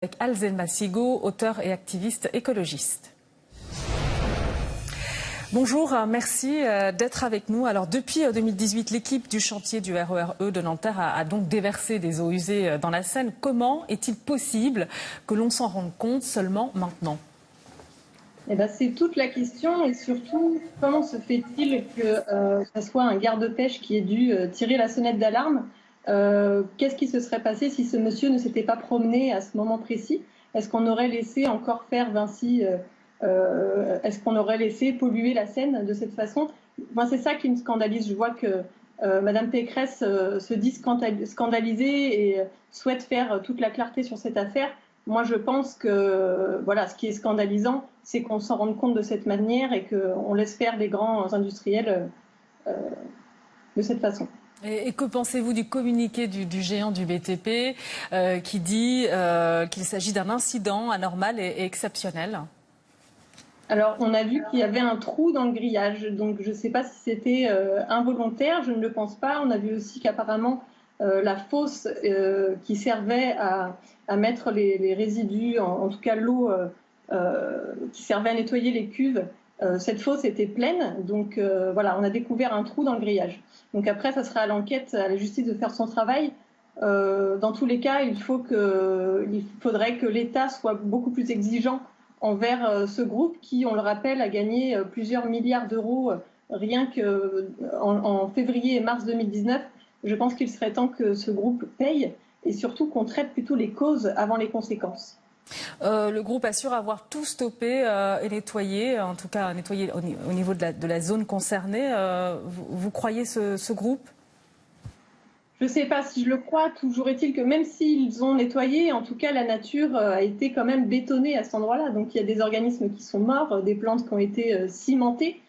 Avec Azelma Sigo, auteur et activiste écologiste. Bonjour, merci d'être avec nous. Alors depuis 2018, l'équipe du chantier du RER E de Nanterre a donc déversé des eaux usées dans la Seine. Comment est-il possible que l'on s'en rende compte seulement maintenant ? C'est toute la question et surtout, comment se fait-il que ce soit un garde-pêche qui ait dû tirer la sonnette d'alarme ? Qu'est-ce qui se serait passé si ce monsieur ne s'était pas promené à ce moment précis ? Est-ce qu'on aurait laissé encore faire Vinci Est-ce qu'on aurait laissé polluer la Seine de cette façon ? Moi, c'est ça qui me scandalise. Je vois que Madame Pécresse se dit scandalisée et souhaite faire toute la clarté sur cette affaire. Moi, je pense que voilà, ce qui est scandalisant, c'est qu'on s'en rende compte de cette manière et qu'on laisse faire les grands industriels de cette façon. Et que pensez-vous du communiqué du géant du BTP qui dit qu'il s'agit d'un incident anormal et exceptionnel ? Alors, on a vu qu'il y avait un trou dans le grillage, donc je ne sais pas si c'était involontaire, je ne le pense pas. On a vu aussi qu'apparemment, la fosse qui servait à mettre les résidus, en tout cas l'eau qui servait à nettoyer les cuves, cette fosse était pleine. Donc voilà, on a découvert un trou dans le grillage. Donc après, ça sera à l'enquête, à la justice de faire son travail. Dans tous les cas, il faudrait que l'État soit beaucoup plus exigeant envers ce groupe qui, on le rappelle, a gagné plusieurs milliards d'euros rien qu'en février et mars 2019. Je pense qu'il serait temps que ce groupe paye et surtout qu'on traite plutôt les causes avant les conséquences. Le groupe assure avoir tout stoppé et nettoyé, en tout cas nettoyé au niveau de la zone concernée. Vous croyez ce groupe ? Je ne sais pas si je le crois. Toujours est-il que même s'ils ont nettoyé, en tout cas la nature a été quand même bétonnée à cet endroit-là. Donc il y a des organismes qui sont morts, des plantes qui ont été cimentées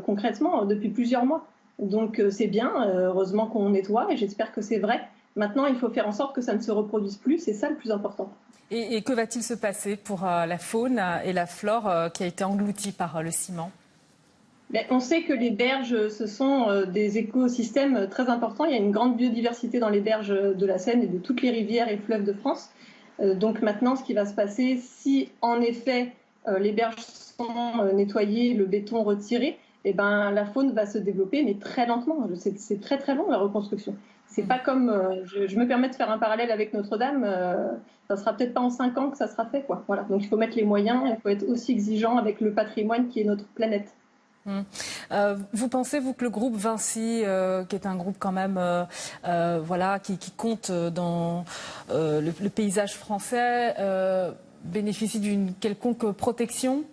concrètement depuis plusieurs mois. Donc c'est bien, heureusement qu'on nettoie et j'espère que c'est vrai. Maintenant, il faut faire en sorte que ça ne se reproduise plus, c'est ça le plus important. Et que va-t-il se passer pour la faune et la flore qui a été engloutie par le ciment ? On sait que les berges, ce sont des écosystèmes très importants. Il y a une grande biodiversité dans les berges de la Seine et de toutes les rivières et fleuves de France. Donc maintenant, ce qui va se passer, si en effet les berges sont nettoyées, le béton retiré, la faune va se développer, mais très lentement. C'est très très long la reconstruction. C'est pas comme, je me permets de faire un parallèle avec Notre-Dame, ça sera peut-être pas en 5 ans que ça sera fait, quoi. Voilà. Donc il faut mettre les moyens, il faut être aussi exigeant avec le patrimoine qui est notre planète. Vous pensez, vous, que le groupe Vinci, qui est un groupe quand même voilà, qui compte dans le paysage français, bénéficie d'une quelconque protection ?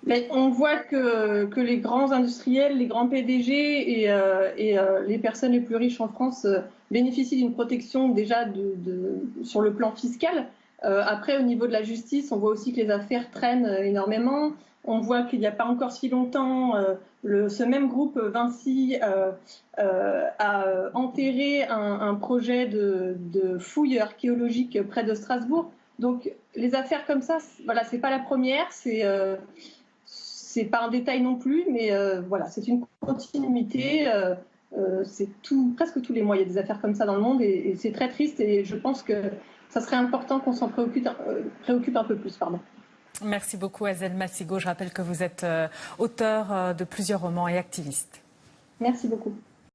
Mais on voit que les grands industriels, les grands PDG et les personnes les plus riches en France bénéficient d'une protection déjà sur le plan fiscal. Après, au niveau de la justice, on voit aussi que les affaires traînent énormément. On voit qu'il n'y a pas encore si longtemps, ce même groupe Vinci a enterré un projet de fouilles archéologiques près de Strasbourg. Donc les affaires comme ça, voilà, c'est pas la première, c'est pas un détail non plus, mais voilà, c'est une continuité. C'est presque tous les mois, il y a des affaires comme ça dans le monde et c'est très triste et je pense que ça serait important qu'on s'en préoccupe un peu plus. Pardon. Merci beaucoup Azelma Sigo. Je rappelle que vous êtes auteur de plusieurs romans et activiste. Merci beaucoup.